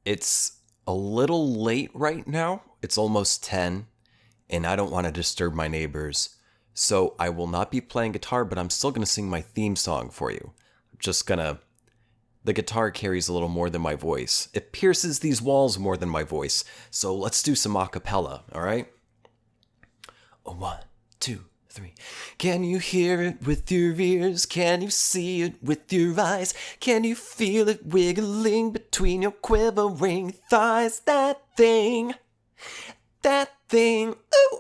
It's a little late right now. It's almost 10, and I don't want to disturb my neighbors. So I will not be playing guitar, but I'm still going to sing my theme song for you. I'm just going to... The guitar carries a little more than my voice. It pierces these walls more than my voice. So let's do some a cappella, all right? 1, 2, 3. Can you hear it with your ears? Can you see it with your eyes? Can you feel it wiggling between your quivering thighs? That thing, ooh,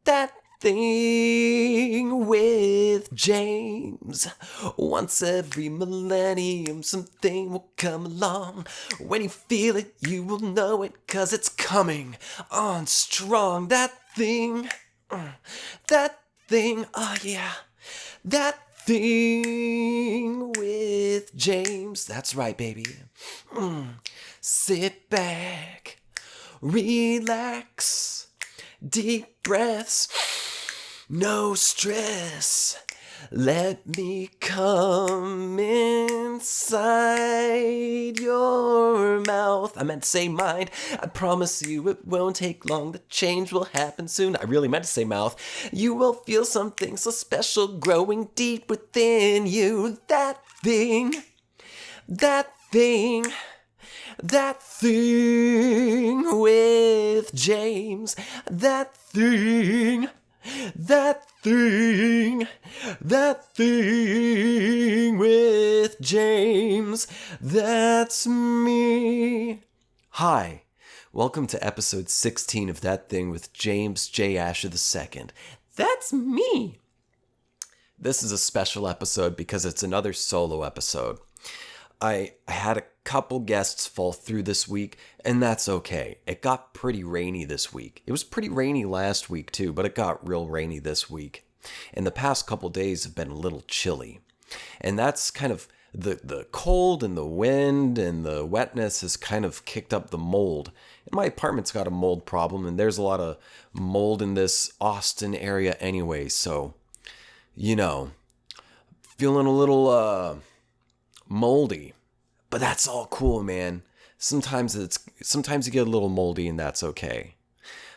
that thing with James. Once every millennium something will come along. When you feel it, you will know it, 'cause it's coming on strong. That thing, oh yeah, that thing with James. That's right, baby. Sit back, relax, deep breaths, no stress. Let me come inside your mouth. I meant to say mind. I promise you it won't take long. The change will happen soon. I really meant to say mouth. You will feel something so special growing deep within you. That thing with James. That thing with James. That's me. Hi, welcome to episode 16 of That Thing with James J. Asher II. That's me. This is a special episode because it's another solo episode. I had a couple guests fall through this week, and that's okay. It got pretty rainy this week. It was pretty rainy last week too, but it got real rainy this week. And the past couple days have been a little chilly. And that's kind of the cold and the wind and the wetness has kind of kicked up the mold. And my apartment's got a mold problem, and there's a lot of mold in this Austin area anyway, so, you know, feeling a little moldy. But that's all cool, man. Sometimes you get a little moldy, and that's okay.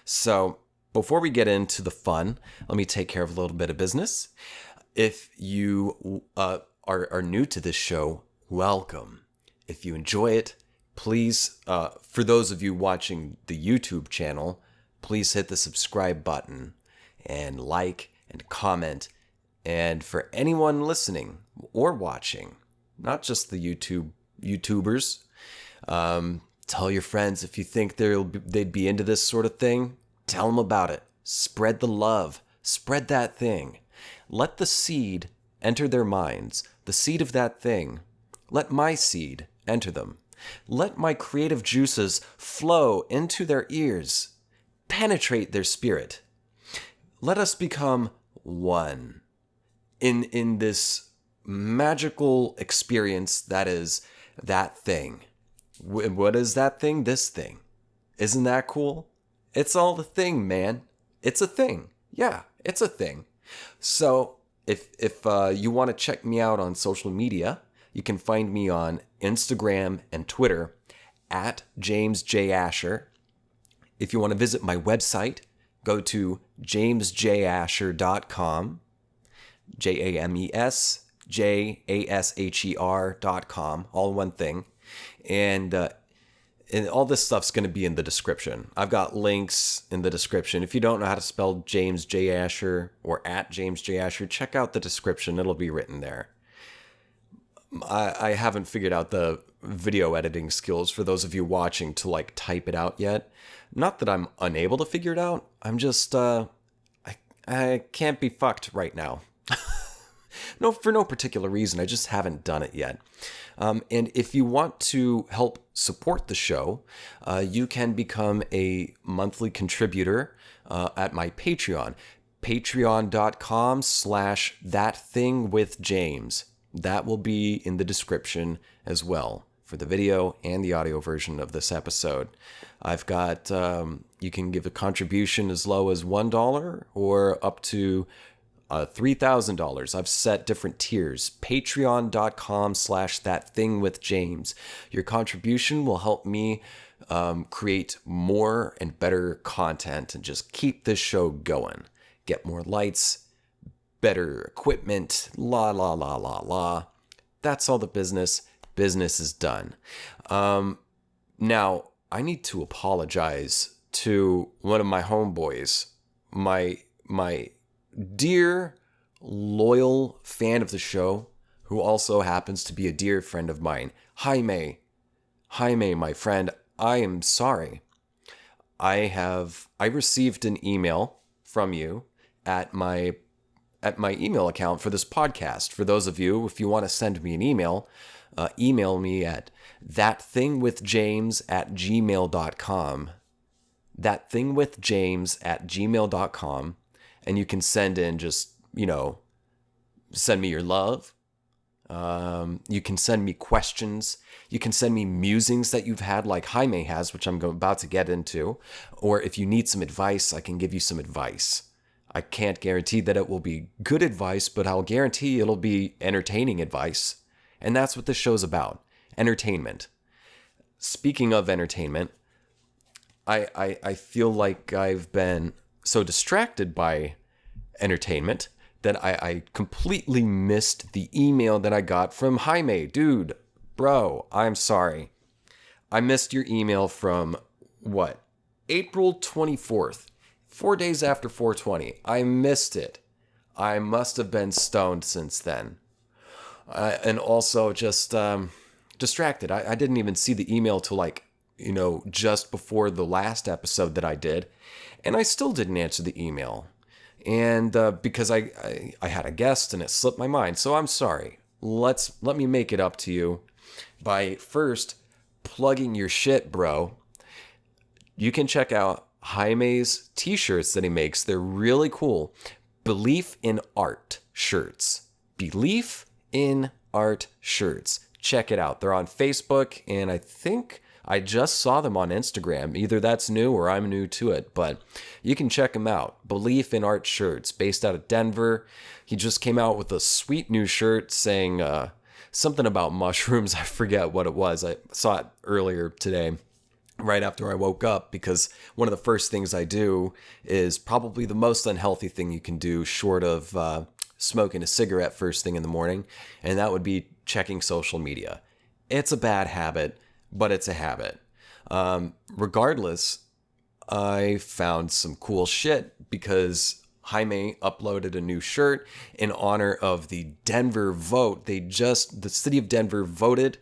So before we get into the fun, let me take care of a little bit of business. If you are new to this show, welcome. If you enjoy it, please, for those of you watching the YouTube channel, please hit the subscribe button and like and comment. And for anyone listening or watching, not just the YouTubers, tell your friends if you think they'd be into this sort of thing. Tell them about it. Spread the love. Spread that thing. Let the seed enter their minds. The seed of that thing. Let my seed enter them. Let my creative juices flow into their ears. Penetrate their spirit. Let us become one in this magical experience that is that thing. What is that thing? This thing. Isn't that cool? It's all the thing, man. It's a thing. Yeah, it's a thing. So if you want to check me out on social media, you can find me on Instagram and Twitter at James J. Asher. If you want to visit my website, go to jamesjasher.com. JamesJasher.com, all one thing. And all this stuff's going to be in the description. I've got links in the description. If you don't know how to spell James J. Asher or at James J. Asher, check out the description. It'll be written there. I haven't figured out the video editing skills for those of you watching to like type it out yet. Not that I'm unable to figure it out. I'm just, I can't be fucked right now. No, for no particular reason. I just haven't done it yet. And if you want to help support the show, you can become a monthly contributor at my Patreon. Patreon.com/ThatThingWithJames. That will be in the description as well for the video and the audio version of this episode. I've got, you can give a contribution as low as $1 or up to $3,000. I've set different tiers. Patreon.com/ThatThingWithJames. Your contribution will help me create more and better content and just keep this show going. Get more lights, better equipment, la la la la la. That's all the business. Business is done. Now, I need to apologize to one of my homeboys, my dear, loyal fan of the show, who also happens to be a dear friend of mine, Jaime, my friend. I am sorry. I received an email from you at my email account for this podcast. For those of you, if you want to send me an email, email me at ThatThingWithJames@gmail.com. ThatThingWithJames@gmail.com. And you can send in just, send me your love. You can send me questions. You can send me musings that you've had like Jaime has, which I'm about to get into. Or if you need some advice, I can give you some advice. I can't guarantee that it will be good advice, but I'll guarantee it'll be entertaining advice. And that's what this show's about. Entertainment. Speaking of entertainment, I feel like I've been so distracted by entertainment that I completely missed the email that I got from Jaime. Dude, bro, I'm sorry. I missed your email from, April 24th. 4 days after 420. I missed it. I must have been stoned since then. And also just distracted. I didn't even see the email till just before the last episode that I did. And I still didn't answer the email. And because I had a guest and it slipped my mind. So I'm sorry. Let me make it up to you by first plugging your shit, bro. You can check out Jaime's t-shirts that he makes. They're really cool. Belief in Art shirts. Belief in Art shirts. Check it out. They're on Facebook, and I think I just saw them on Instagram. Either that's new or I'm new to it, but you can check them out. Belief in Art shirts, based out of Denver. He just came out with a sweet new shirt saying something about mushrooms. I forget what it was. I saw it earlier today, right after I woke up, because one of the first things I do is probably the most unhealthy thing you can do short of smoking a cigarette first thing in the morning, and that would be checking social media. It's a bad habit, but it's a habit. Regardless, I found some cool shit because Jaime uploaded a new shirt in honor of the Denver vote. The city of Denver voted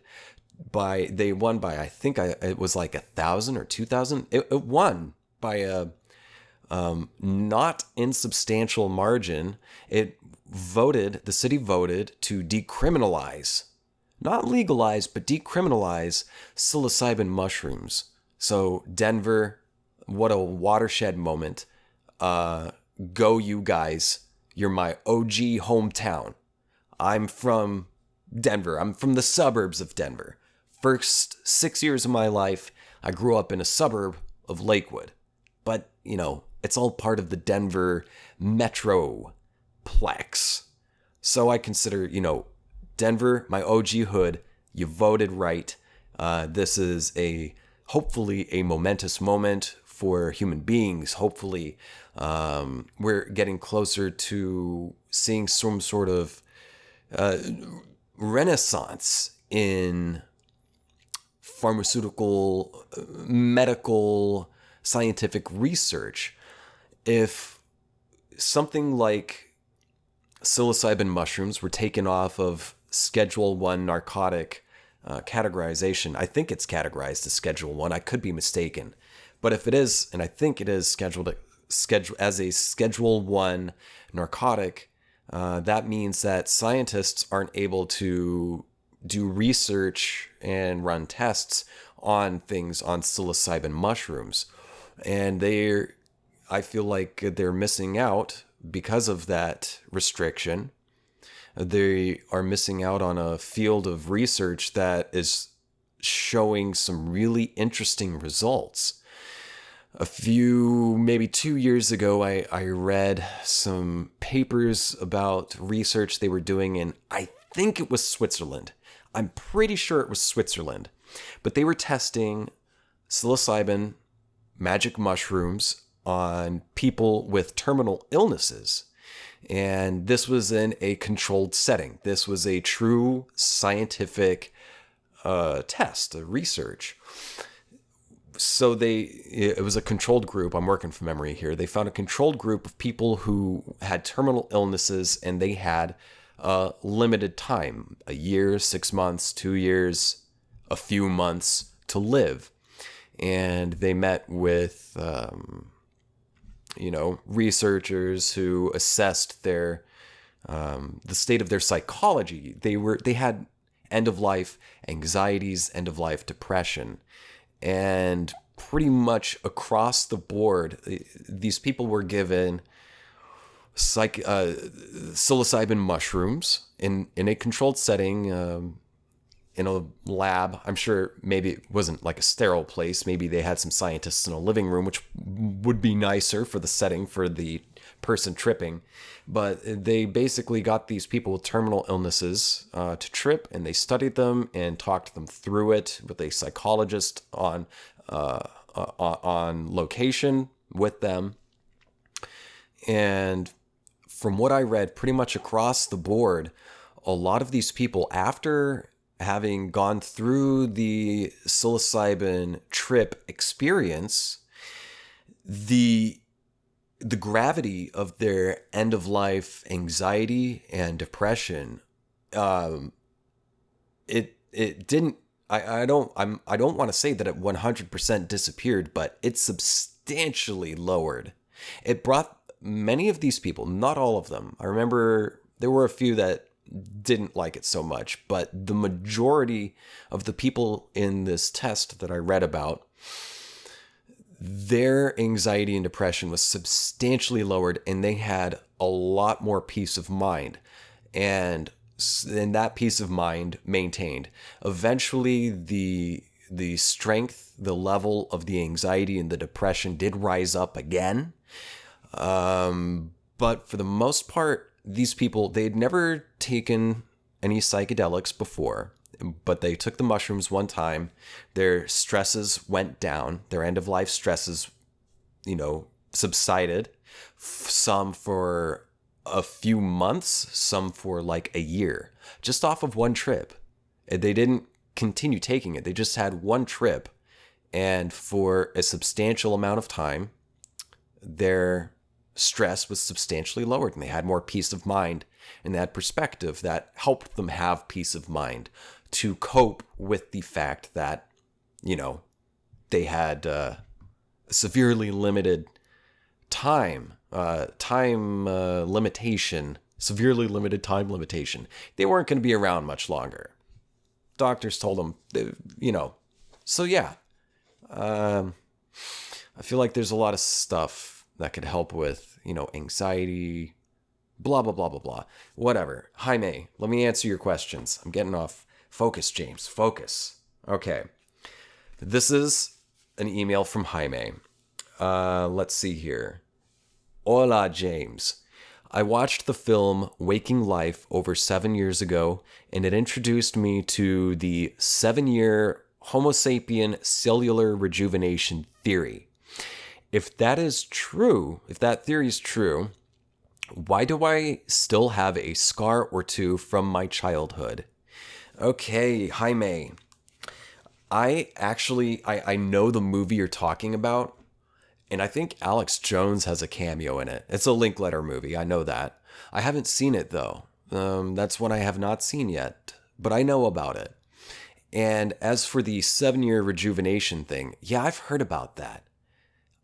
they won by, I think it was like 1,000 or 2,000. It won by a not insubstantial margin. The city voted to decriminalize, not legalize, but decriminalize psilocybin mushrooms. So Denver, what a watershed moment. Go you guys. You're my OG hometown. I'm from Denver. I'm from the suburbs of Denver. First 6 years of my life, I grew up in a suburb of Lakewood. But, it's all part of the Denver metroplex. So I consider, Denver, my OG hood. You voted right. This is hopefully a momentous moment for human beings. Hopefully, we're getting closer to seeing some sort of renaissance in pharmaceutical, medical, scientific research. If something like psilocybin mushrooms were taken off of Schedule 1 narcotic categorization, I think it's categorized as Schedule 1. I could be mistaken. But if it is, and I think it is scheduled as a Schedule 1 narcotic, that means that scientists aren't able to do research and run tests on things on psilocybin mushrooms. And I feel like they're missing out because of that restriction. They are missing out on a field of research that is showing some really interesting results. maybe 2 years ago, I read some papers about research they were doing in, I think it was Switzerland. I'm pretty sure it was Switzerland. But they were testing psilocybin magic mushrooms on people with terminal illnesses. And this was in a controlled setting. This was a true scientific test, a research. So it was a controlled group. I'm working from memory here. They found a controlled group of people who had terminal illnesses, and they had limited time, a year, 6 months, 2 years, a few months to live. And they met with, researchers who assessed the state of their psychology. They had end-of-life anxieties, end-of-life depression. And pretty much across the board, these people were given psilocybin mushrooms in a controlled setting, in a lab. I'm sure maybe it wasn't like a sterile place. Maybe they had some scientists in a living room, which would be nicer for the setting for the person tripping. But they basically got these people with terminal illnesses to trip, and they studied them and talked them through it with a psychologist on location with them. And from what I read, pretty much across the board, a lot of these people, after having gone through the psilocybin trip experience, the gravity of their end-of-life anxiety and depression, it didn't. I don't want to say that it 100% disappeared, but it substantially lowered. It brought many of these people, not all of them. I remember there were a few that didn't like it so much, but the majority of the people in this test that I read about, their anxiety and depression was substantially lowered, and they had a lot more peace of mind, and that peace of mind maintained. Eventually, the strength, the level of the anxiety and the depression did rise up again, but for the most part, these people, they'd never taken any psychedelics before, but they took the mushrooms one time. Their stresses went down. Their end-of-life stresses, subsided. Some for a few months, some for like a year, just off of one trip. They didn't continue taking it. They just had one trip, and for a substantial amount of time, their stress was substantially lowered, and they had more peace of mind, and that perspective that helped them have peace of mind to cope with the fact that, they had severely limited severely limited time limitation. They weren't going to be around much longer. Doctors told them, So yeah, I feel like there's a lot of stuff that could help with, anxiety, blah, blah, blah, blah, blah. Whatever. Jaime, let me answer your questions. I'm getting off focus, James. Focus. Okay. This is an email from Jaime. Let's see here. Hola, James. I watched the film Waking Life over 7 years ago, and it introduced me to the 7-year Homo sapien cellular rejuvenation theory. If that theory is true, why do I still have a scar or two from my childhood? Okay, Jaime. I know the movie you're talking about, and I think Alex Jones has a cameo in it. It's a Linkletter movie, I know that. I haven't seen it, though. That's one I have not seen yet, but I know about it. And as for the 7-year rejuvenation thing, yeah, I've heard about that.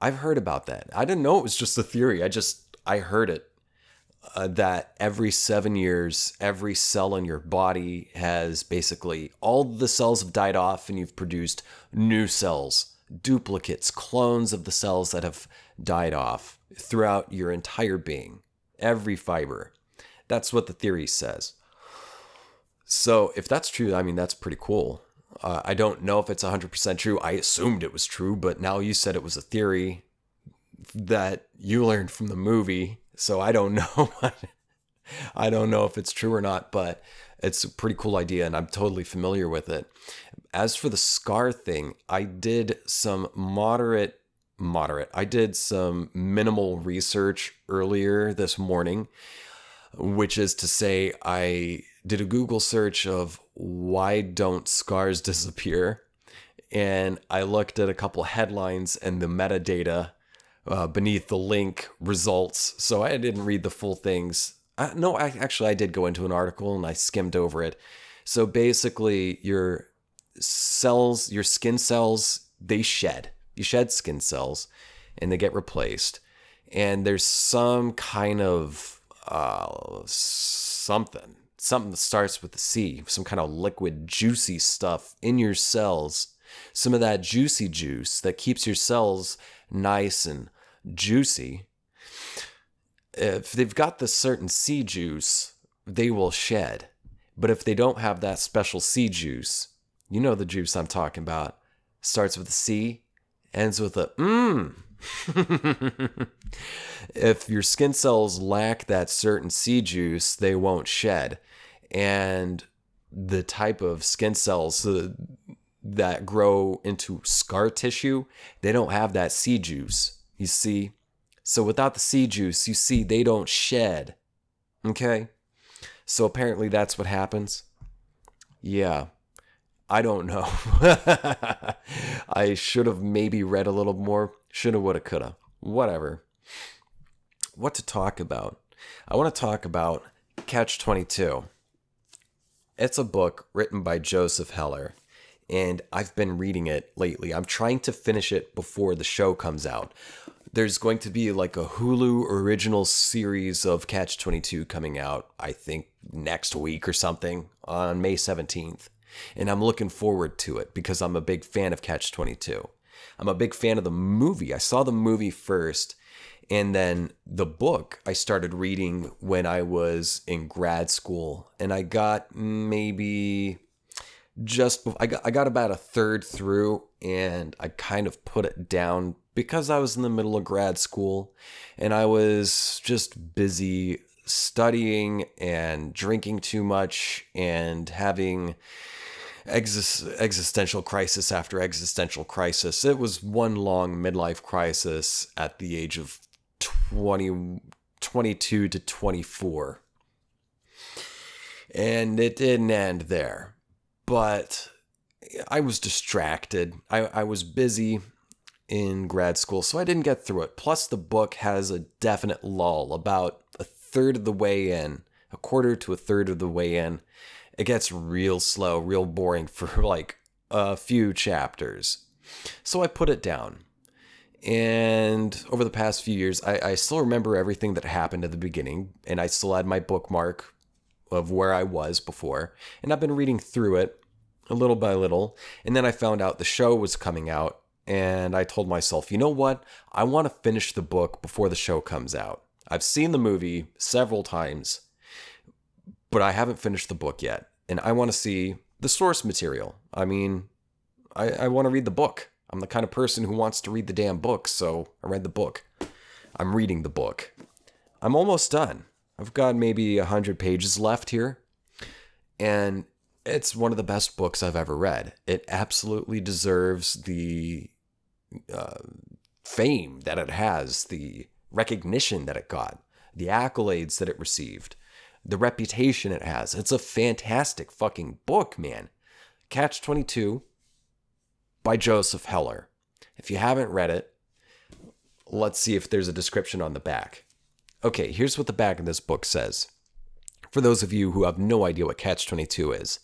I didn't know it was just a theory. I heard it. That every 7 years, every cell in your body has basically, all the cells have died off and you've produced new cells, duplicates, clones of the cells that have died off throughout your entire being, every fiber. That's what the theory says. So if that's true, that's pretty cool. I don't know if it's 100% true. I assumed it was true, but now you said it was a theory that you learned from the movie. So I don't know. I don't know if it's true or not, but it's a pretty cool idea and I'm totally familiar with it. As for the scar thing, I did some I did some minimal research earlier this morning, which is to say I did a Google search of why don't scars disappear? And I looked at a couple headlines and the metadata beneath the link results. So I didn't read the full things. I did go into an article and I skimmed over it. So basically your skin cells, they shed. You shed skin cells and they get replaced. And there's some kind of something that starts with the C, some kind of liquid juicy stuff in your cells. Some of that juicy juice that keeps your cells nice and juicy. If they've got the certain C juice, they will shed. But if they don't have that special C juice, you know the juice I'm talking about, starts with a C, ends with a If your skin cells lack that certain C juice, they won't shed. And the type of skin cells that grow into scar tissue, they don't have that C juice, you see? So without the C juice, you see, they don't shed. Okay? So apparently that's what happens. Yeah. I don't know. I should have maybe read a little more. Shoulda, woulda, coulda. Whatever. What to talk about? I want to talk about Catch-22. It's a book written by Joseph Heller, and I've been reading it lately. I'm trying to finish it before the show comes out. There's going to be like a Hulu original series of Catch-22 coming out, I think, next week or something, on May 17th. And I'm looking forward to it because I'm a big fan of Catch-22. I'm a big fan of the movie. I saw the movie first, and then the book I started reading when I was in grad school. And I got maybe I got about a third through, and I kind of put it down because I was in the middle of grad school, and I was just busy studying and drinking too much and having existential crisis after existential crisis. It was one long midlife crisis at the age of 22 to 24. And it didn't end there. But I was distracted. I was busy in grad school, so I didn't get through it. Plus, the book has a definite lull about a third of the way in, a quarter to a third of the way in. It gets real slow, real boring for like a few chapters. So I put it down. And over the past few years, I still remember everything that happened at the beginning. And I still had my bookmark of where I was before. And I've been reading through it a little by little. And then I found out the show was coming out. And I told myself, you know what? I want to finish the book before the show comes out. I've seen the movie several times, but I haven't finished the book yet. And I want to see the source material. I mean, I want to read the book. I'm the kind of person who wants to read the damn book, so I read the book. I'm reading the book. I'm almost done. I've got maybe 100 pages left here. And it's one of the best books I've ever read. It absolutely deserves the fame that it has, the recognition that it got, the accolades that it received, the reputation it has. It's a fantastic fucking book, man. Catch-22 by Joseph Heller. If you haven't read it, let's see if there's a description on the back. Okay, here's what the back of this book says. For those of you who have no idea what Catch-22 is.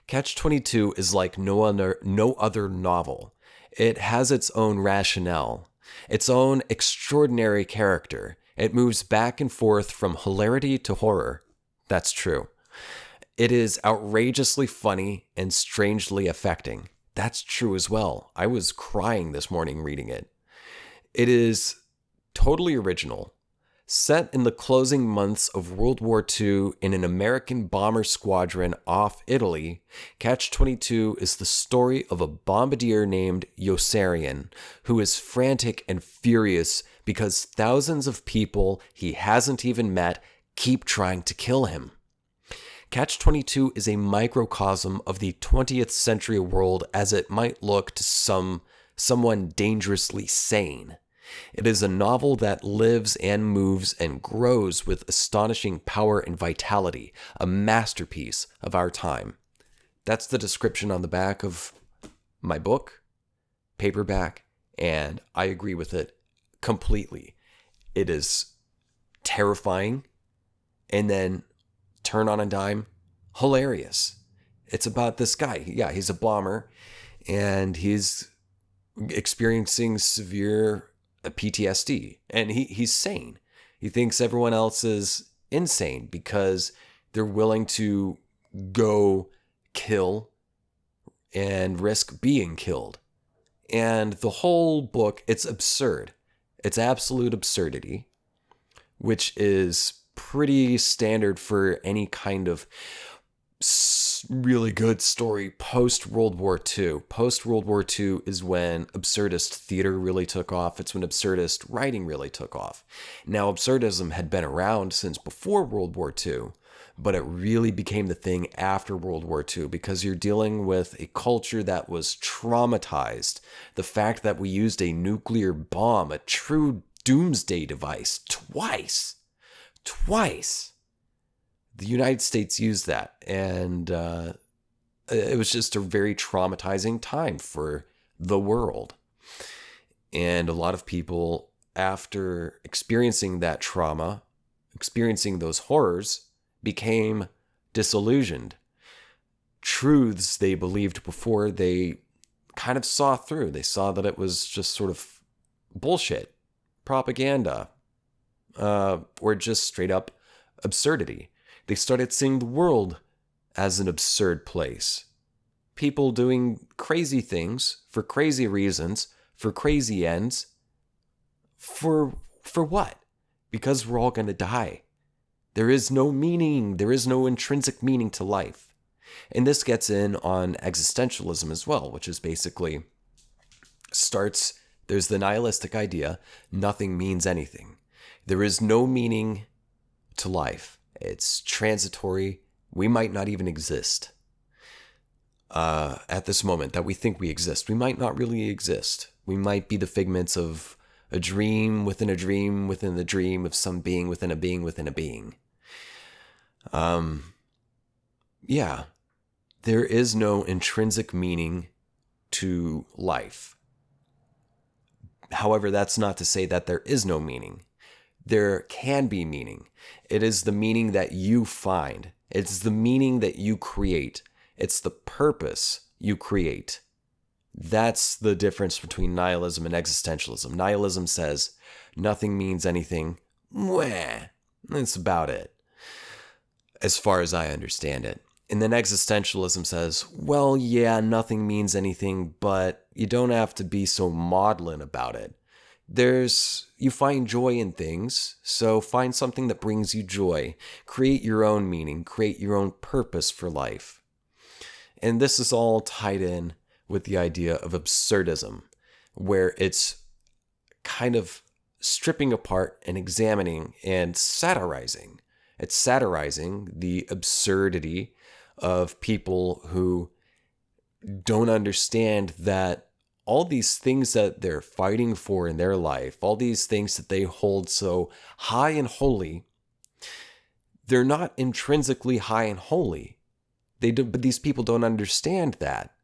Catch-22 is like no other novel. It has its own rationale, its own extraordinary character. It moves back and forth from hilarity to horror. That's true. It is outrageously funny and strangely affecting. That's true as well. I was crying this morning reading it. It is totally original, Set in the closing months of World War II in an American bomber squadron off Italy, Catch-22 is the story of a bombardier named Yossarian, who is frantic and furious because thousands of people he hasn't even met keep trying to kill him. Catch-22 is a microcosm of the 20th century world as it might look to someone dangerously sane. It is a novel that lives and moves and grows with astonishing power and vitality, a masterpiece of our time. That's the description on the back of my book, paperback, and I agree with it completely. It is terrifying, and then turn on a dime, hilarious. It's about this guy. Yeah, he's a bomber, and he's experiencing severe PTSD, and he's sane. He thinks everyone else is insane because they're willing to go kill and risk being killed. And the whole book, it's absurd. It's absolute absurdity, which is pretty standard for any kind of really good story post-World War II. Post-World War II is when absurdist theater really took off. It's when absurdist writing really took off. Now, absurdism had been around since before World War II, but it really became the thing after World War II because you're dealing with a culture that was traumatized. The fact that we used a nuclear bomb, a true doomsday device, twice. The United States used that, and it was just a very traumatizing time for the world. And a lot of people, after experiencing that trauma, experiencing those horrors, became disillusioned. Truths they believed before, they kind of saw through. They saw that it was just sort of bullshit, propaganda, or just straight up absurdity. They started seeing the world as an absurd place. People doing crazy things for crazy reasons, for crazy ends. For what? Because we're all going to die. There is no meaning. There is no intrinsic meaning to life. And this gets in on existentialism as well, which is basically there's the nihilistic idea, nothing means anything. There is no meaning to life. It's transitory. We might not even exist. At this moment that we think we exist, we might not really exist. We might be the figments of a dream within a dream within the dream of some being within a being within a being. Yeah, there is no intrinsic meaning to life. However, that's not to say that there is no meaning. There can be meaning. It is the meaning that you find. It's the meaning that you create. It's the purpose you create. That's the difference between nihilism and existentialism. Nihilism says nothing means anything. Mwah. That's about it, as far as I understand it. And then existentialism says, well, yeah, nothing means anything, but you don't have to be so maudlin about it. You find joy in things, so find something that brings you joy. Create your own meaning, create your own purpose for life. And this is all tied in with the idea of absurdism, where it's kind of stripping apart and examining and satirizing. It's satirizing the absurdity of people who don't understand that all these things that they're fighting for in their life, all these things that they hold so high and holy, they're not intrinsically high and holy. But these people don't understand that.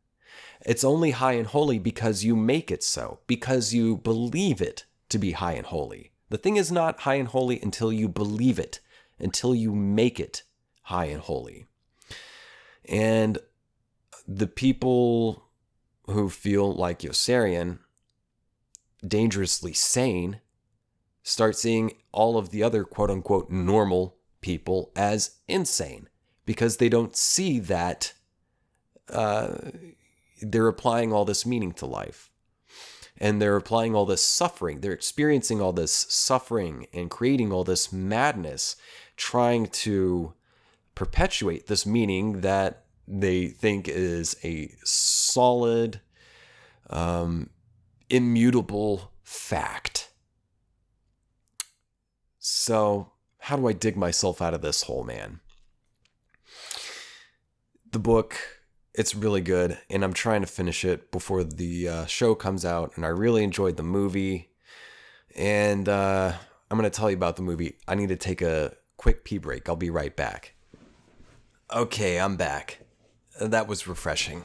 It's only high and holy because you make it so, because you believe it to be high and holy. The thing is not high and holy until you believe it, until you make it high and holy. And the people who feel like Yossarian, dangerously sane, start seeing all of the other quote-unquote normal people as insane because they don't see that they're applying all this meaning to life. And they're applying all this suffering. They're experiencing all this suffering and creating all this madness, trying to perpetuate this meaning that they think is a solid, immutable fact. So, how do I dig myself out of this hole, man? The book, it's really good, and I'm trying to finish it before the show comes out, and I really enjoyed the movie. And I'm going to tell you about the movie. I need to take a quick pee break. I'll be right back. Okay, I'm back. That was refreshing.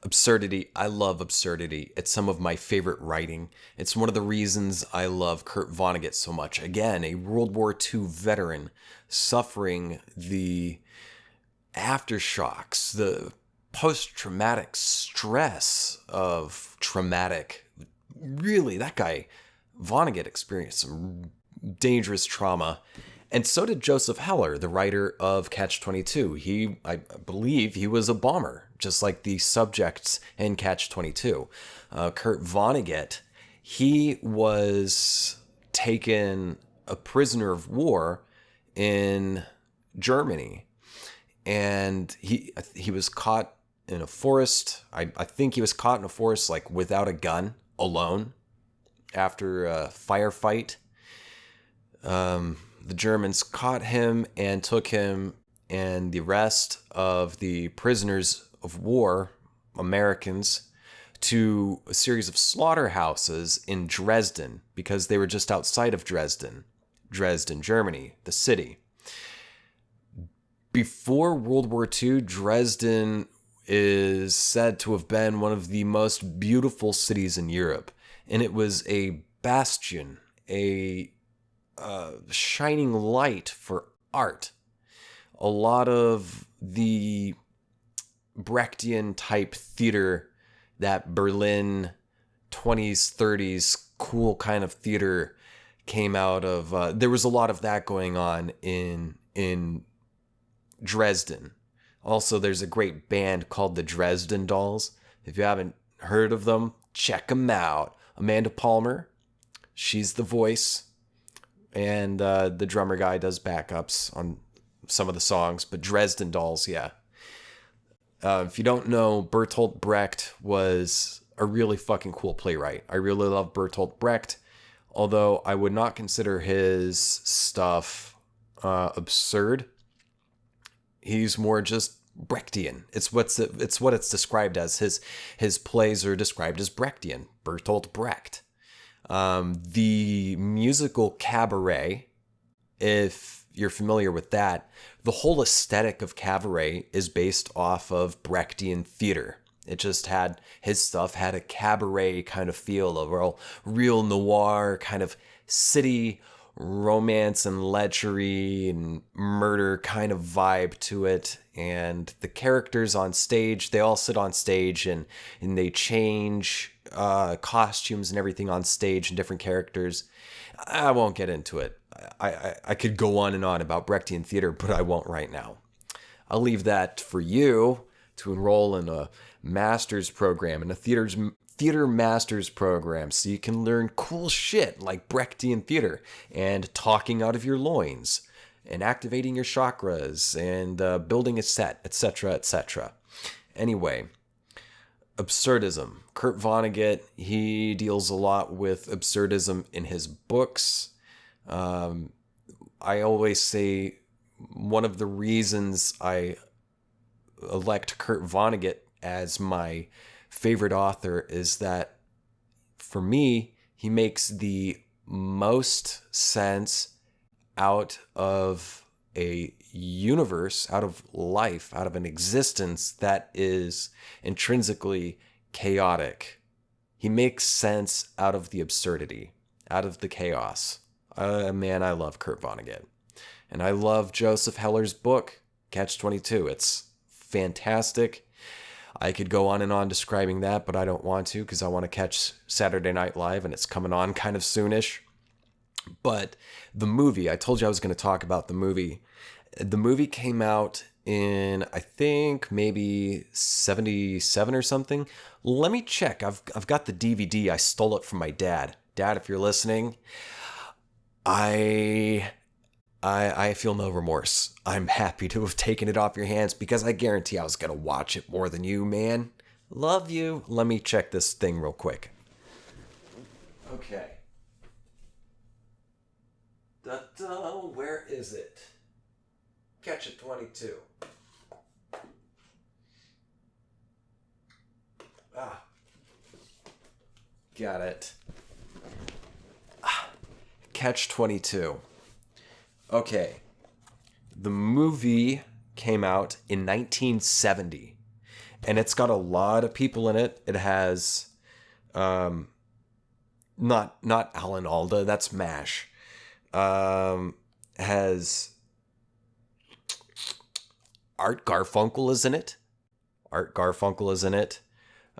Absurdity. I love absurdity. It's some of my favorite writing. It's one of the reasons I love Kurt Vonnegut so much. Again, a World War II veteran suffering the aftershocks, the post-traumatic stress of traumatic. Really, that guy, Vonnegut, experienced some dangerous trauma. And so did Joseph Heller, the writer of Catch-22. I believe he was a bomber, just like the subjects in Catch-22. Kurt Vonnegut, he was taken a prisoner of war in Germany. And he was caught in a forest. I think he was caught in a forest, like, without a gun, alone, after a firefight. The Germans caught him and took him and the rest of the prisoners of war, Americans, to a series of slaughterhouses in Dresden, because they were just outside of Dresden, Germany, the city. Before World War II, Dresden is said to have been one of the most beautiful cities in Europe, and it was a bastion, a shining light for art. A lot of the Brechtian type theater, that Berlin 20s, 30s cool kind of theater, came out of, there was a lot of that going on in Dresden. Also, there's a great band called the Dresden Dolls. If you haven't heard of them, check them out. Amanda Palmer, she's the voice. And the drummer guy does backups on some of the songs. But Dresden Dolls, yeah. If you don't know, Bertolt Brecht was a really fucking cool playwright. I really love Bertolt Brecht. Although I would not consider his stuff absurd. He's more just Brechtian. It's what it's described as. His plays are described as Brechtian. Bertolt Brecht. The musical Cabaret, if you're familiar with that, the whole aesthetic of Cabaret is based off of Brechtian theater. It just his stuff had a cabaret kind of feel, a real noir kind of city romance and lechery and murder kind of vibe to it. And the characters on stage, they all sit on stage and they change costumes and everything on stage and different characters. I won't get into it. I could go on and on about Brechtian theater, but I won't right now. I'll leave that for you to enroll in a master's program, in a theater master's program, so you can learn cool shit like Brechtian theater and talking out of your loins and activating your chakras and building a set, etc., etc. Anyway, absurdism. Kurt Vonnegut, he deals a lot with absurdism in his books. I always say one of the reasons I elect Kurt Vonnegut as my favorite author is that, for me, he makes the most sense out of a universe, out of life, out of an existence that is intrinsically chaotic. He makes sense out of the absurdity, out of the chaos. Man, I love Kurt Vonnegut. And I love Joseph Heller's book, Catch-22. It's fantastic. I could go on and on describing that, but I don't want to because I want to catch Saturday Night Live, and it's coming on kind of soonish. But the movie, I told you I was going to talk about the movie. The movie came out in, I think, maybe 77 or something. Let me check. I've got the DVD. I stole it from my dad. Dad, if you're listening, I feel no remorse. I'm happy to have taken it off your hands because I guarantee I was going to watch it more than you, man. Love you. Let me check this thing real quick. Okay. Where is it? Catch-22. Got it. Catch-22. Okay. The movie came out in 1970, and it's got a lot of people in it. It has, not Alan Alda, that's MASH. Has Art Garfunkel is in it.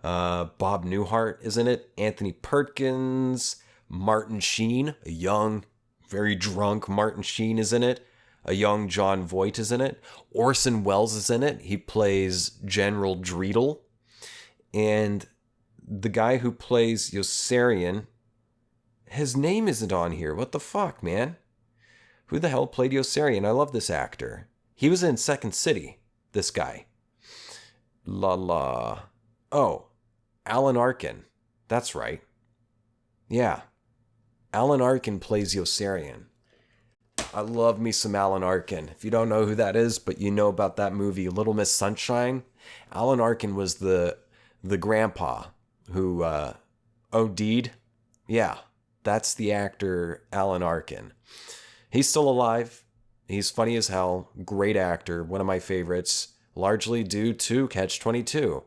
Bob Newhart is in it. Anthony Perkins, Martin Sheen, a young, very drunk Martin Sheen is in it. A young John Voight is in it. Orson Welles is in it. He plays General Dreedle. And the guy who plays Yossarian, his name isn't on here. What the fuck, man? Who the hell played Yossarian? I love this actor. He was in Second City, this guy. Oh, Alan Arkin. That's right. Yeah. Alan Arkin plays Yossarian. I love me some Alan Arkin. If you don't know who that is, but you know about that movie, Little Miss Sunshine, Alan Arkin was the grandpa who OD'd. Yeah, that's the actor Alan Arkin. He's still alive. He's funny as hell. Great actor. One of my favorites, largely due to Catch-22.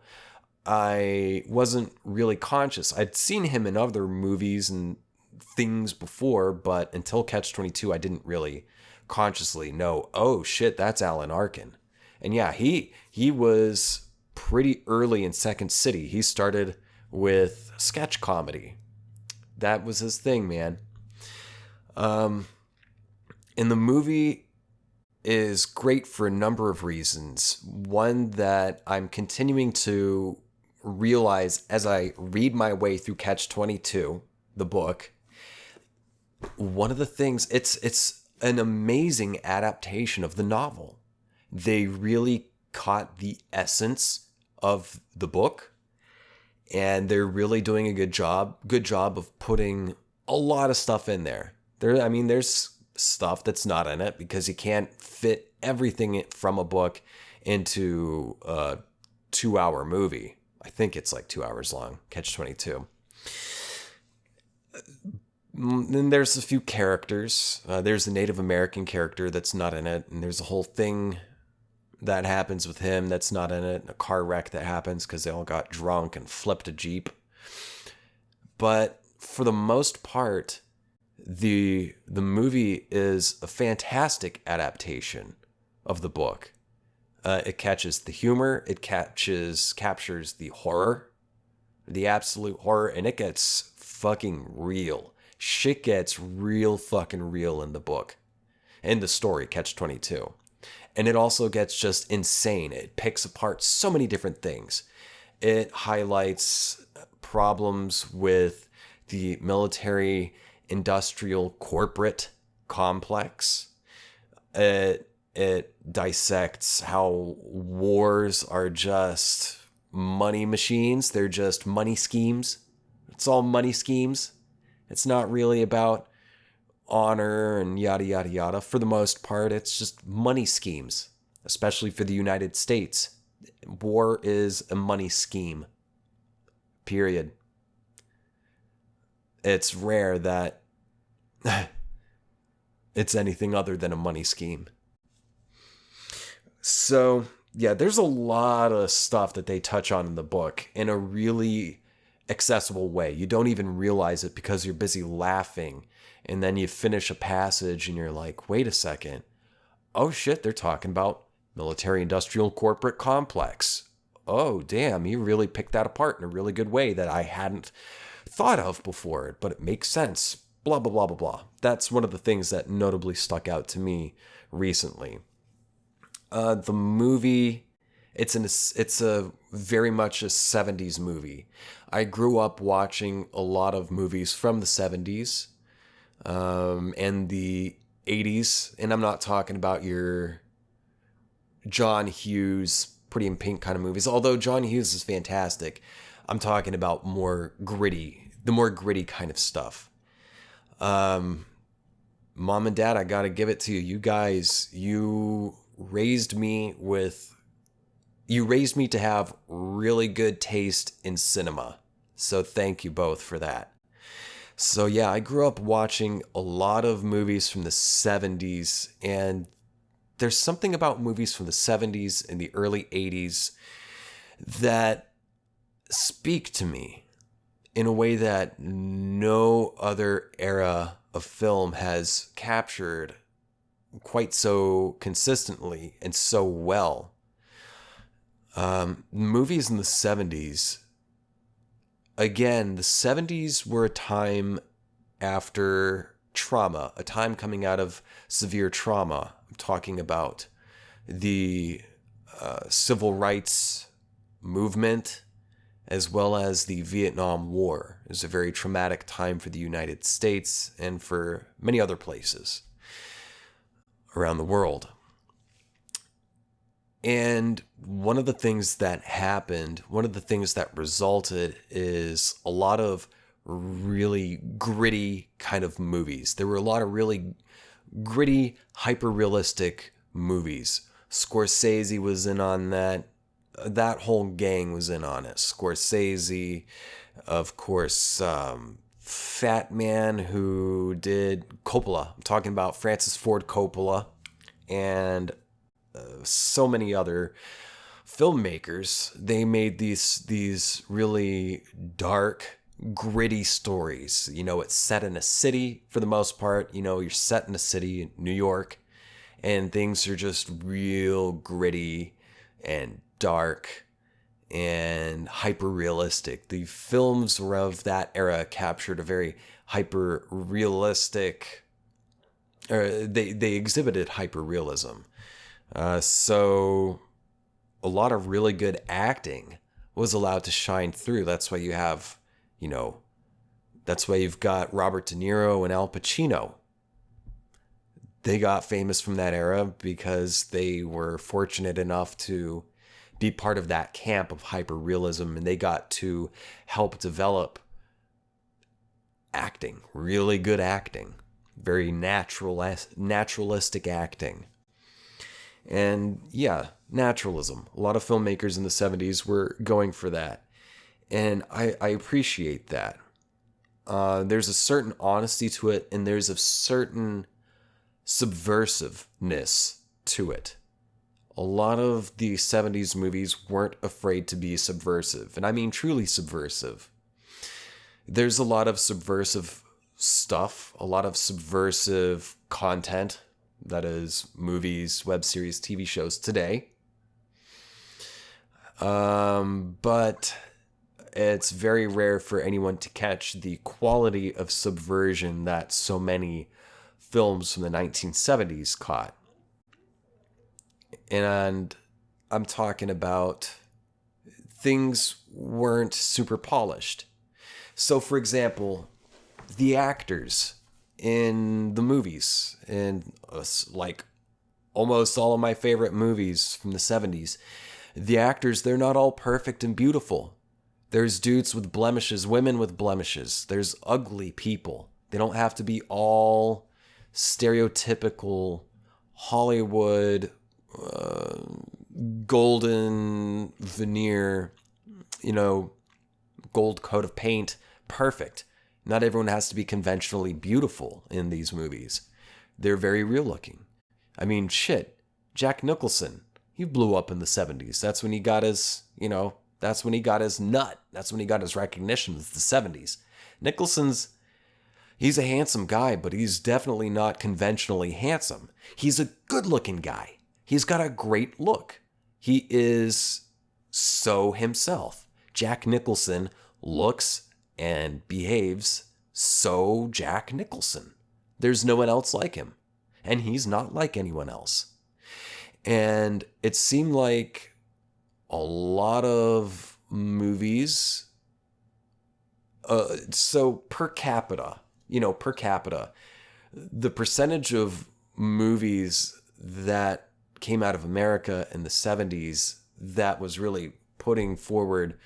I wasn't really conscious. I'd seen him in other movies and things before, but until Catch-22, I didn't really consciously know, oh shit, that's Alan Arkin. And yeah, he was pretty early in Second City. He started with sketch comedy. That was his thing, man. And the movie is great for a number of reasons. One that I'm continuing to realize as I read my way through Catch-22, the book. One of the things, it's an amazing adaptation of the novel. They really caught the essence of the book, and they're really doing a good job of putting a lot of stuff in there. There's stuff that's not in it because you can't fit everything from a book into a 2-hour movie. I think it's like 2 hours long, Catch-22. Then there's a few characters. There's a Native American character that's not in it, and there's a whole thing that happens with him that's not in it, a car wreck that happens because they all got drunk and flipped a Jeep. But for the most part, the movie is a fantastic adaptation of the book. It catches the humor, it captures the horror, the absolute horror, and it gets fucking real. Shit gets real fucking real in the book, in the story, Catch-22. And it also gets just insane. It picks apart so many different things. It highlights problems with the military, industrial, corporate complex. It dissects how wars are just money machines. They're just money schemes. It's all money schemes. It's not really about honor and yada, yada, yada. For the most part, it's just money schemes, especially for the United States. War is a money scheme. Period. It's rare that it's anything other than a money scheme. So, yeah, there's a lot of stuff that they touch on in the book in a really accessible way. You don't even realize it because you're busy laughing. And then you finish a passage and you're like, wait a second. Oh shit, they're talking about military industrial corporate complex. Oh damn, you really picked that apart in a really good way that I hadn't thought of before, but it makes sense. Blah, blah, blah, blah, blah. That's one of the things that notably stuck out to me recently. The movie, it's a very much a 70s movie. I grew up watching a lot of movies from the 70s and the 80s, and I'm not talking about your John Hughes, Pretty in Pink kind of movies, although John Hughes is fantastic. I'm talking about the more gritty kind of stuff. Mom and Dad, I gotta give it to you. You guys, you raised me to have really good taste in cinema. So thank you both for that. So yeah, I grew up watching a lot of movies from the 70s, and there's something about movies from the 70s and the early 80s that speak to me in a way that no other era of film has captured quite so consistently and so well. Movies in the 70s, again, the 70s were a time after trauma, a time coming out of severe trauma. I'm talking about the civil rights movement, as well as the Vietnam War. It was a very traumatic time for the United States and for many other places around the world. And one of the things that happened, one of the things that resulted is a lot of really gritty kind of movies. There were a lot of really gritty, hyper-realistic movies. Scorsese was in on that. That whole gang was in on it. Scorsese, of course, Fat Man who did Coppola. I'm talking about Francis Ford Coppola, and so many other filmmakers. They made these really dark, gritty stories. You know, it's set in a city for the most part. You know, you're set in a city in New York, and things are just real gritty and dark and hyper realistic. The films of that era captured a very hyper realistic, or they exhibited hyper realism. So a lot of really good acting was allowed to shine through. That's why that's why you've got Robert De Niro and Al Pacino. They got famous from that era because they were fortunate enough to be part of that camp of hyperrealism, and they got to help develop acting, really good acting, very naturalistic acting. And yeah, naturalism. A lot of filmmakers in the 70s were going for that. And I appreciate that. There's a certain honesty to it, and there's a certain subversiveness to it. A lot of the 70s movies weren't afraid to be subversive, and I mean truly subversive. There's a lot of subversive stuff, a lot of subversive content, that is movies, web series, TV shows today. But it's very rare for anyone to catch the quality of subversion that so many films from the 1970s caught. And I'm talking about things weren't super polished. So, for example, the actors in the movies, and like almost all of my favorite movies from the 70s, the actors, they're not all perfect and beautiful. There's dudes with blemishes, women with blemishes. There's ugly people. They don't have to be all stereotypical Hollywood golden veneer, gold coat of paint, perfect. Not everyone has to be conventionally beautiful in these movies. They're very real looking. I mean, shit, Jack Nicholson, he blew up in the 70s. That's when he got his, that's when he got his nut. That's when he got his recognition. It's the 70s. He's a handsome guy, but he's definitely not conventionally handsome. He's a good looking guy. He's got a great look. He is so himself. Jack Nicholson looks and behaves so Jack Nicholson. There's no one else like him, and he's not like anyone else. And it seemed like a lot of movies, so per capita, the percentage of movies that came out of America in the 70s that was really putting forward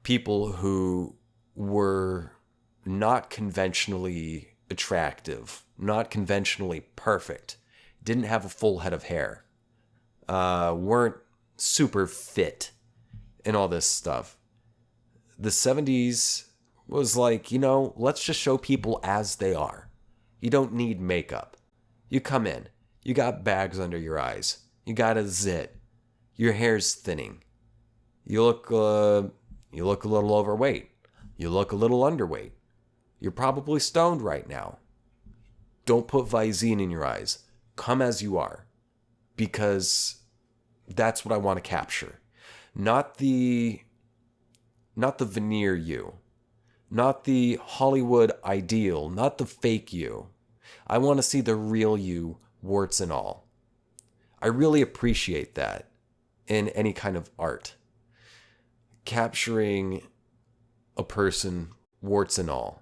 people who were not conventionally attractive, not conventionally perfect, didn't have a full head of hair, weren't super fit, and all this stuff. The 70s was like, let's just show people as they are. You don't need makeup. You come in, you got bags under your eyes, you got a zit, your hair's thinning, you look a little overweight, you look a little underweight, you're probably stoned right now. Don't put Visine in your eyes. Come as you are, because that's what I want to capture. Not the veneer you, not the Hollywood ideal, not the fake you. I want to see the real you, warts and all. I really appreciate that in any kind of art. Capturing a person, warts and all.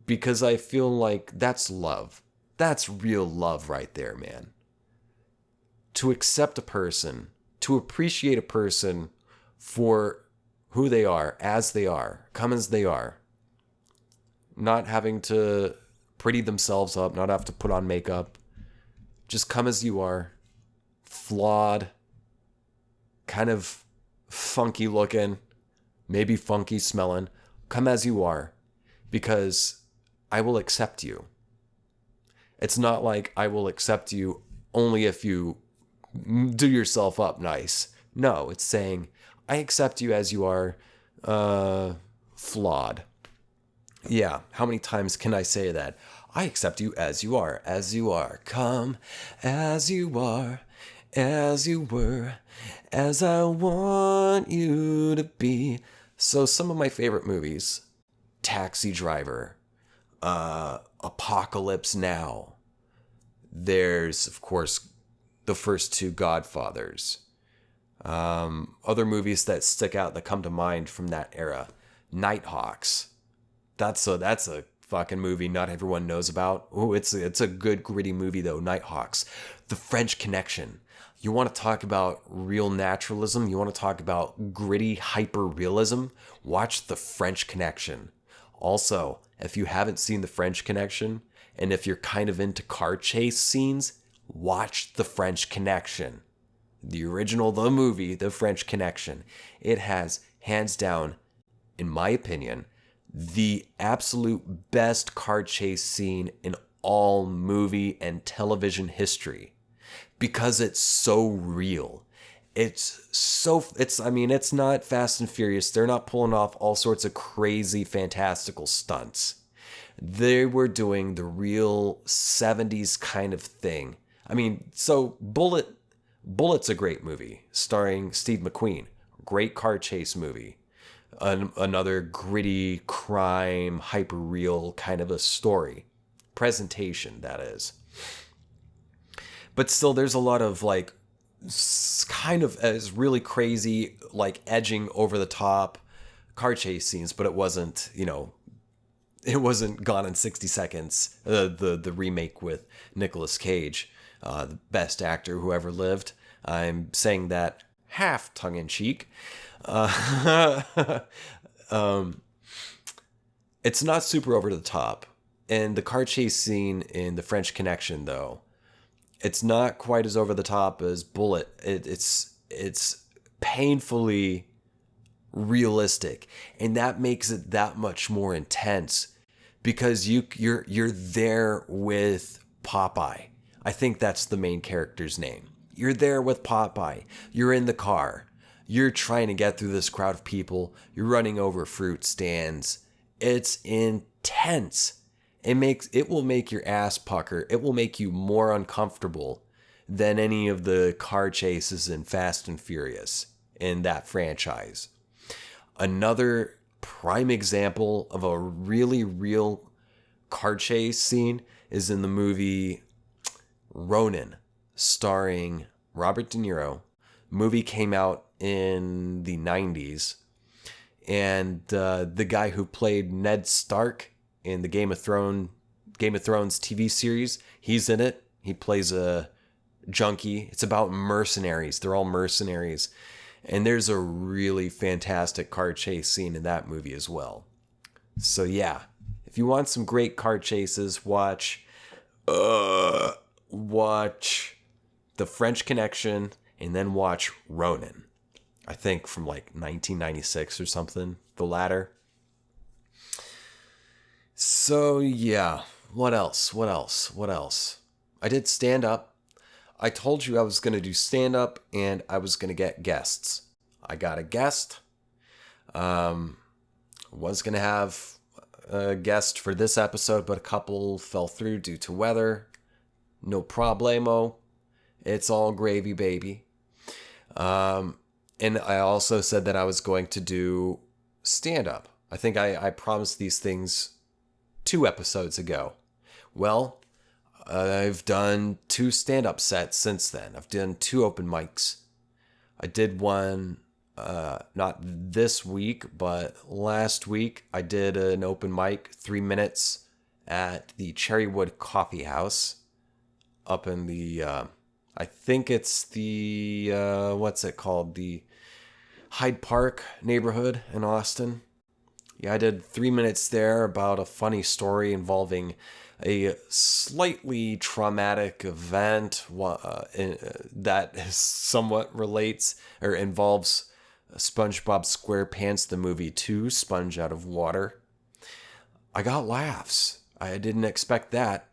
Because I feel like that's love. That's real love right there, man. To accept a person, to appreciate a person for who they are, as they are, come as they are. Not having to pretty themselves up, not have to put on makeup. Just come as you are. Flawed. Kind of funky looking. Maybe funky smelling. Come as you are. Because I will accept you. It's not like I will accept you only if you do yourself up nice. No, it's saying I accept you as you are, flawed. Yeah, how many times can I say that? I accept you as you are, as you are. Come as you are, as you were, as I want you to be. So some of my favorite movies: Taxi Driver, Apocalypse Now. There's, of course, the first two Godfathers. Other movies that stick out that come to mind from that era: Nighthawks. That's a fucking movie not everyone knows about. Oh, it's a good gritty movie though. Nighthawks. The French Connection. You want to talk about real naturalism? You want to talk about gritty hyper realism? Watch The French Connection. Also, if you haven't seen The French Connection, and if you're kind of into car chase scenes, watch The French Connection. The original, the movie, The French Connection. It has, hands down, in my opinion, the absolute best car chase scene in all movie and television history. Because it's so real. It's not Fast and Furious. They're not pulling off all sorts of crazy, fantastical stunts. They were doing the real 70s kind of thing. So Bullet's a great movie, starring Steve McQueen. Great car chase movie. Another gritty crime, hyper-real kind of a story. Presentation, that is. But still, there's a lot of, kind of as really crazy, edging over the top car chase scenes, but it wasn't, it wasn't Gone in 60 Seconds, the remake with Nicolas Cage, the best actor who ever lived. I'm saying that half tongue-in-cheek. It's not super over the top. And the car chase scene in The French Connection, though, it's not quite as over the top as Bullet. It's painfully realistic, and that makes it that much more intense because you're there with Popeye. I think that's the main character's name. You're there with Popeye. You're in the car. You're trying to get through this crowd of people. You're running over fruit stands. It's intense. It will make your ass pucker. It will make you more uncomfortable than any of the car chases in Fast and Furious in that franchise. Another prime example of a really real car chase scene is in the movie Ronin, starring Robert De Niro. Movie came out in the 90s. And the guy who played Ned Stark in the Game of Thrones TV series, he's in it. He plays a junkie. It's about mercenaries. They're all mercenaries. And there's a really fantastic car chase scene in that movie as well. So yeah, if you want some great car chases, watch The French Connection and then watch Ronin. I think from like 1996 or something, the latter. So yeah, what else? I did stand up. I told you I was going to do stand up and I was going to get guests. I got a guest. Was going to have a guest for this episode, but a couple fell through due to weather. No problemo. It's all gravy, baby. And I also said that I was going to do stand-up. I think I promised these things 2 episodes ago. Well, I've done 2 stand-up sets since then. I've done 2 open mics. I did one, not this week, but last week. I did an open mic, 3 minutes, at the Cherrywood Coffee House up in the... I think it's the, what's it called? The Hyde Park neighborhood in Austin. Yeah, I did 3 minutes there about a funny story involving a slightly traumatic event that somewhat relates or involves SpongeBob SquarePants, the movie, to Sponge Out of Water. I got laughs. I didn't expect that.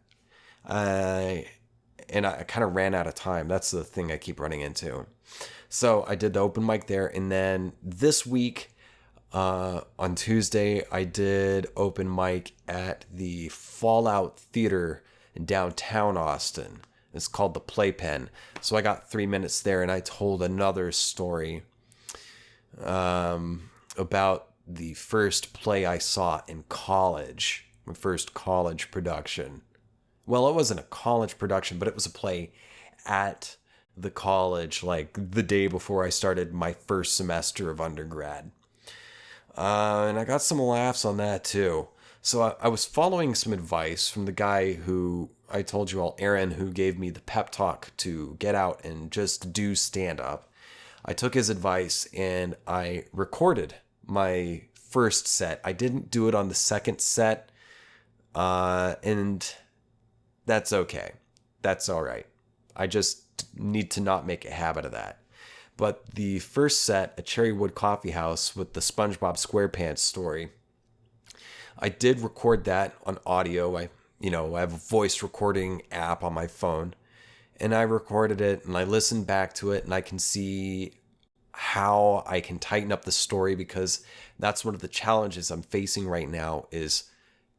And I kind of ran out of time. That's the thing I keep running into. So I did the open mic there. And then this week, on Tuesday, I did open mic at the Fallout Theater in downtown Austin. It's called the Playpen. So I got 3 minutes there, and I told another story about the first play I saw in college, my first college production. Well, it wasn't a college production, but it was a play at the college, like the day before I started my first semester of undergrad. And I got some laughs on that too. So I was following some advice from the guy who I told you all, Aaron, who gave me the pep talk to get out and just do stand up. I took his advice and I recorded my first set. I didn't do it on the second set. And that's okay. That's all right. I just need to not make a habit of that. But the first set at Cherrywood Coffee House with the SpongeBob SquarePants story, I did record that on audio. I have a voice recording app on my phone, and I recorded it and I listened back to it, and I can see how I can tighten up the story, because that's one of the challenges I'm facing right now is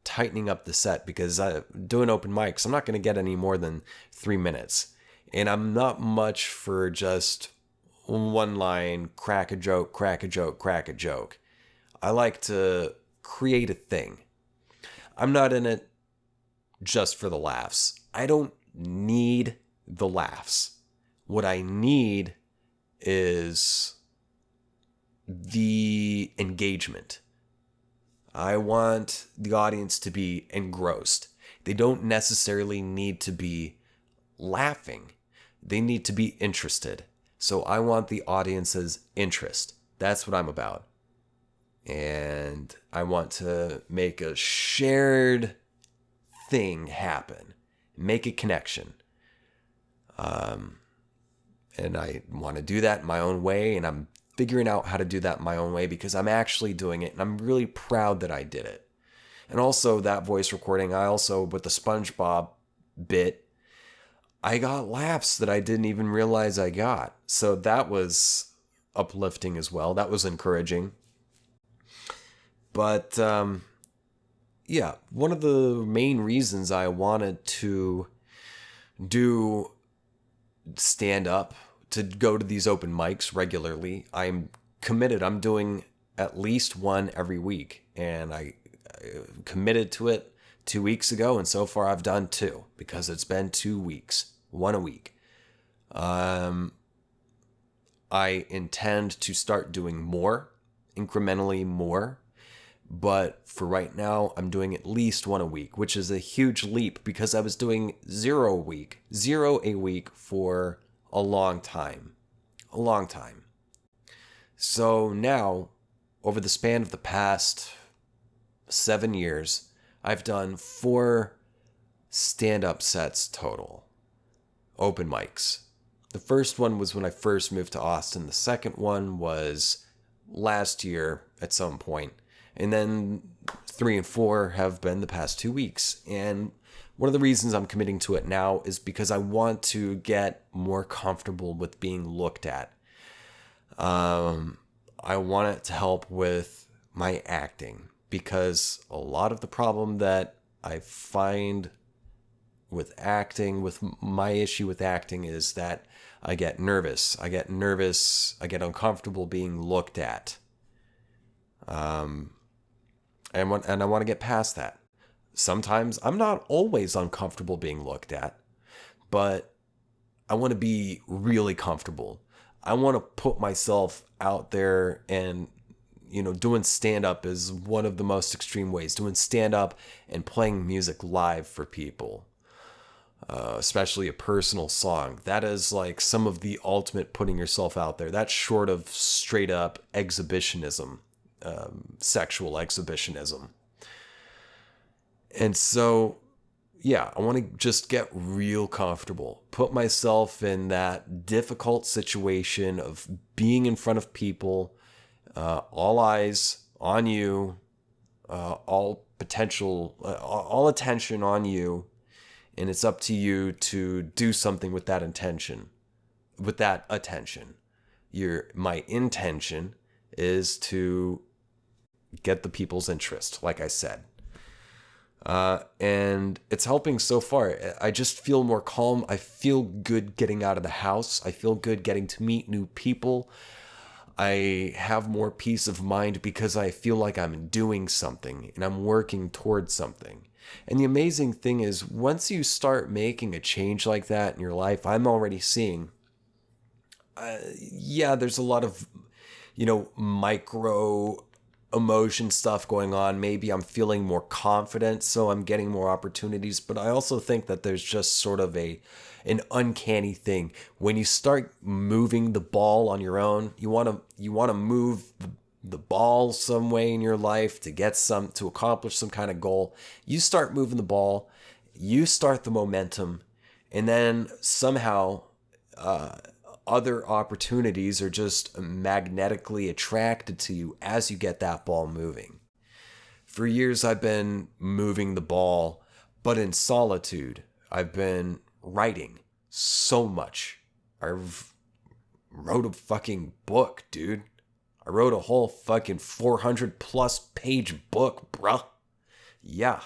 tightening up the set, because doing open mics, I'm not going to get any more than 3 minutes. And I'm not much for just one line, crack a joke, crack a joke, crack a joke. I like to create a thing. I'm not in it just for the laughs. I don't need the laughs. What I need is the engagement. I want the audience to be engrossed. They don't necessarily need to be laughing. They need to be interested. So I want the audience's interest. That's what I'm about. And I want to make a shared thing happen. Make a connection. And I want to do that in my own way, and I'm figuring out how to do that in my own way because I'm actually doing it, and I'm really proud that I did it. And also that voice recording, I also, with the SpongeBob bit, I got laughs that I didn't even realize I got. So that was uplifting as well. That was encouraging. But, yeah, one of the main reasons I wanted to do stand up, to go to these open mics regularly, I'm committed. I'm doing at least one every week. And I committed to it 2 weeks ago, and so far I've done 2 because it's been 2 weeks, 1 a week. I intend to start doing more, incrementally more. But for right now, I'm doing at least one a week, which is a huge leap because I was doing zero a week for a long time. A long time. So now, over the span of the past 7 years, I've done 4 stand-up sets total. Open mics. The first one was when I first moved to Austin. The second one was last year at some point. And then 3 and 4 have been the past 2 weeks. And one of the reasons I'm committing to it now is because I want to get more comfortable with being looked at. I want it to help with my acting, because a lot of the problem that I find with acting, with my issue with acting, is that I get nervous. I get uncomfortable being looked at. And I want to get past that. Sometimes I'm not always uncomfortable being looked at, but I want to be really comfortable. I want to put myself out there, and doing stand-up is one of the most extreme ways. Doing stand-up and playing music live for people, especially a personal song. That is like some of the ultimate putting yourself out there. That's short of straight up exhibitionism, sexual exhibitionism. And so, yeah, I want to just get real comfortable, put myself in that difficult situation of being in front of people, all eyes on you, all attention on you, and it's up to you to do something with that attention. My intention is to get the people's interest, like I said. And it's helping so far. I just feel more calm. I feel good getting out of the house. I feel good getting to meet new people. I have more peace of mind because I feel like I'm doing something and I'm working towards something. And the amazing thing is, once you start making a change like that in your life, I'm already seeing, there's a lot of, micro emotion stuff going on. Maybe I'm feeling more confident, so I'm getting more opportunities. But I also think that there's just sort of an uncanny thing when you start moving the ball on your own. You want to move the ball some way in your life to accomplish some kind of goal. You start moving the ball, you start the momentum, and then somehow other opportunities are just magnetically attracted to you as you get that ball moving. For years, I've been moving the ball, but in solitude. I've been writing so much. I've wrote a fucking book, dude. I wrote a whole fucking 400 plus page book, bruh. Yeah.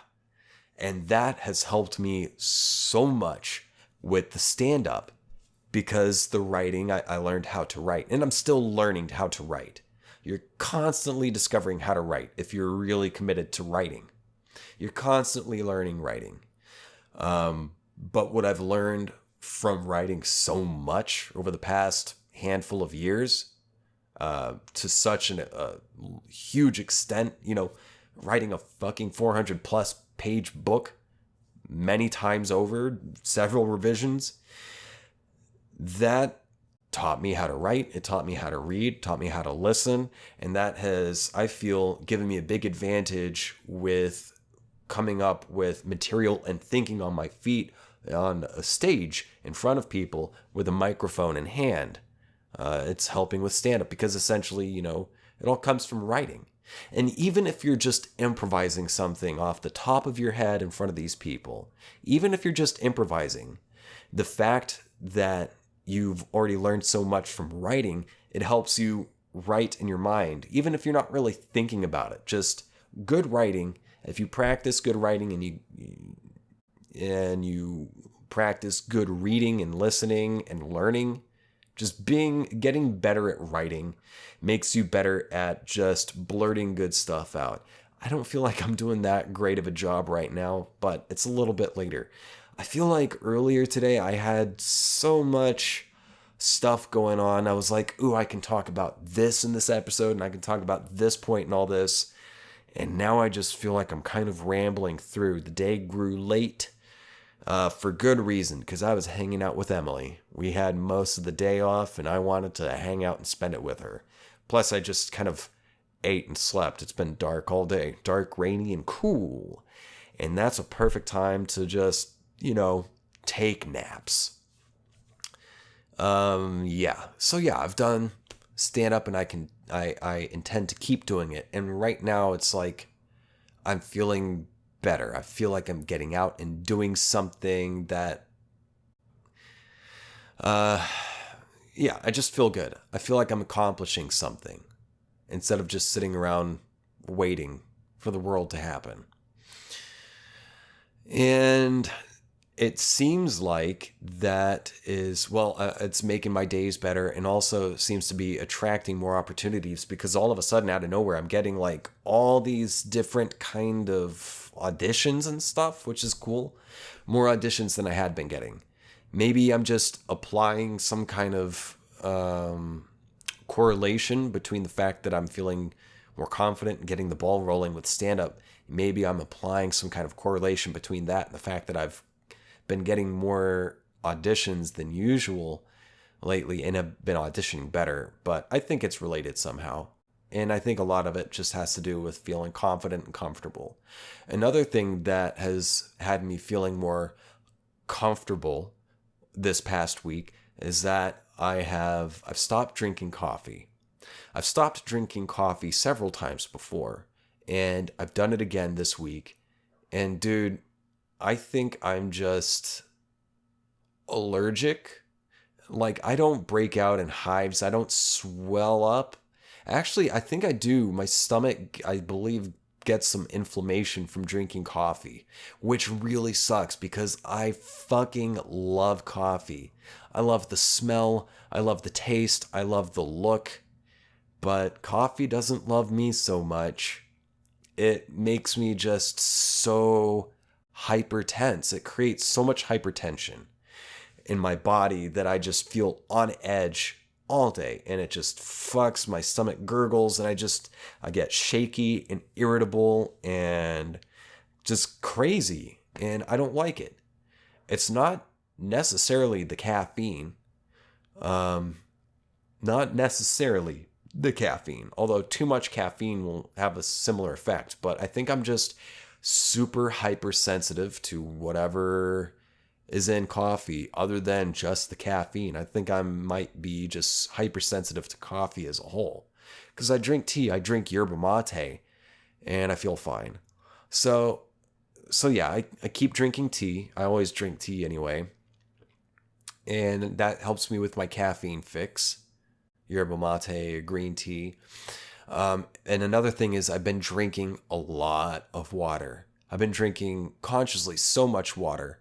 And that has helped me so much with the stand-up. Because the writing, I learned how to write. And I'm still learning how to write. You're constantly discovering how to write if you're really committed to writing. You're constantly learning writing. But what I've learned from writing so much over the past handful of years, to such a huge extent, writing a fucking 400 plus page book many times over, several revisions, that taught me how to write. It taught me how to read, taught me how to listen. And that has, I feel, given me a big advantage with coming up with material and thinking on my feet on a stage in front of people with a microphone in hand. It's helping with stand-up because essentially, it all comes from writing. And even if you're just improvising something off the top of your head in front of these people, even if you're just improvising, the fact that you've already learned so much from writing, it helps you write in your mind, even if you're not really thinking about it. Just good writing. If you practice good writing and you practice good reading and listening and learning, just getting better at writing makes you better at just blurting good stuff out. I don't feel like I'm doing that great of a job right now, but it's a little bit later. I feel like earlier today I had so much stuff going on. I was like, ooh, I can talk about this in this episode, and I can talk about this point and all this. And now I just feel like I'm kind of rambling through. The day grew late for good reason, because I was hanging out with Emily. We had most of the day off, and I wanted to hang out and spend it with her. Plus, I just kind of ate and slept. It's been dark all day. Dark, rainy, and cool. And that's a perfect time to just, take naps. Yeah. So yeah, I've done stand up, and I intend to keep doing it. And right now it's like I'm feeling better. I feel like I'm getting out and doing something that yeah, I just feel good. I feel like I'm accomplishing something instead of just sitting around waiting for the world to happen. And it seems like that is, it's making my days better, and also seems to be attracting more opportunities, because all of a sudden, out of nowhere, I'm getting like all these different kind of auditions and stuff, which is cool. More auditions than I had been getting. Maybe I'm just applying some kind of correlation between the fact that I'm feeling more confident and getting the ball rolling with stand-up. Maybe I'm applying some kind of correlation between that and the fact that I've been getting more auditions than usual lately, and have been auditioning better. But I think it's related somehow. And I think a lot of it just has to do with feeling confident and comfortable. Another thing that has had me feeling more comfortable this past week is that I've stopped drinking coffee. I've stopped drinking coffee several times before, and I've done it again this week. And dude, I think I'm just allergic. Like, I don't break out in hives. I don't swell up. Actually, I think I do. My stomach, I believe, gets some inflammation from drinking coffee, which really sucks because I fucking love coffee. I love the smell. I love the taste. I love the look. But coffee doesn't love me so much. It makes me just so hypertense. It creates so much hypertension in my body that I just feel on edge all day, and it just fucks. My stomach gurgles, and I get shaky and irritable and just crazy, and I don't like it. It's not necessarily the caffeine. Not necessarily the caffeine, although too much caffeine will have a similar effect. But I think I'm just super hypersensitive to whatever is in coffee other than just the caffeine. I think I might be just hypersensitive to coffee as a whole. Because I drink tea, I drink yerba mate, and I feel fine. So yeah, I keep drinking tea. I always drink tea anyway. And that helps me with my caffeine fix. Yerba mate, green tea. And another thing is I've been drinking a lot of water. I've been drinking consciously so much water.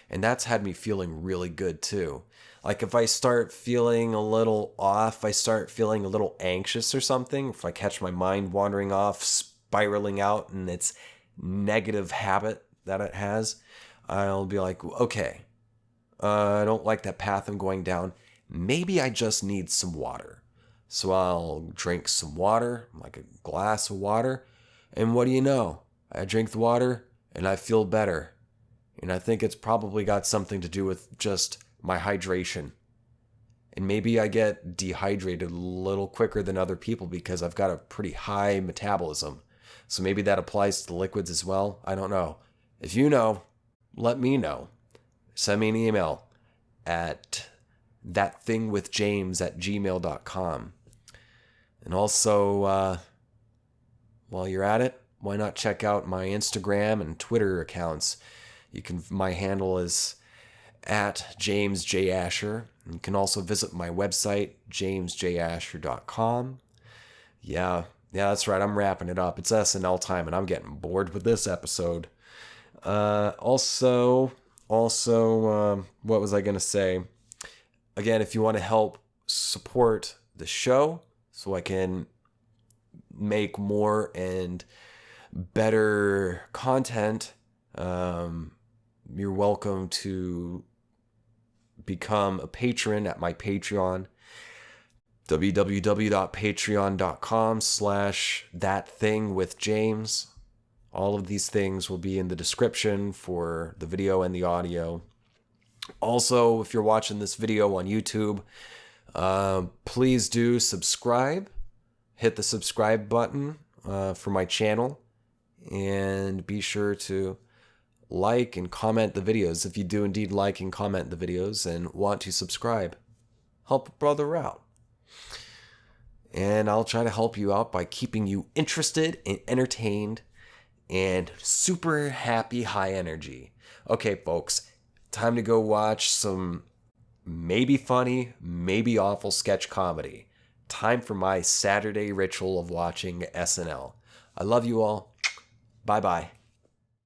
And that's had me feeling really good too. Like if I start feeling a little off, I start feeling a little anxious or something, if I catch my mind wandering off, spiraling out in its negative habit that it has, I'll be like, okay, I don't like that path I'm going down. Maybe I just need some water. So I'll drink some water, like a glass of water. And what do you know? I drink the water and I feel better. And I think it's probably got something to do with just my hydration. And maybe I get dehydrated a little quicker than other people because I've got a pretty high metabolism. So maybe that applies to the liquids as well. I don't know. If you know, let me know. Send me an email at ThatThingWithJames@gmail.com. And also, while you're at it, why not check out my Instagram and Twitter accounts? My handle is at James J. Asher. You can also visit my website, jamesjasher.com. Yeah, that's right. I'm wrapping it up. It's SNL time, and I'm getting bored with this episode. Also, what was I going to say? Again, if you want to help support the show so I can make more and better content, you're welcome to become a patron at my Patreon, www.patreon.com/ThatThingWithJames. All of these things will be in the description for the video and the audio. Also, if you're watching this video on YouTube, please do subscribe. Hit the subscribe button for my channel. And be sure to like and comment the videos if you do indeed like and comment the videos and want to subscribe. Help a brother out. And I'll try to help you out by keeping you interested and entertained and super happy, high energy. Okay, folks, time to go watch some maybe funny, maybe awful sketch comedy. Time for my Saturday ritual of watching SNL. I love you all. Bye-bye.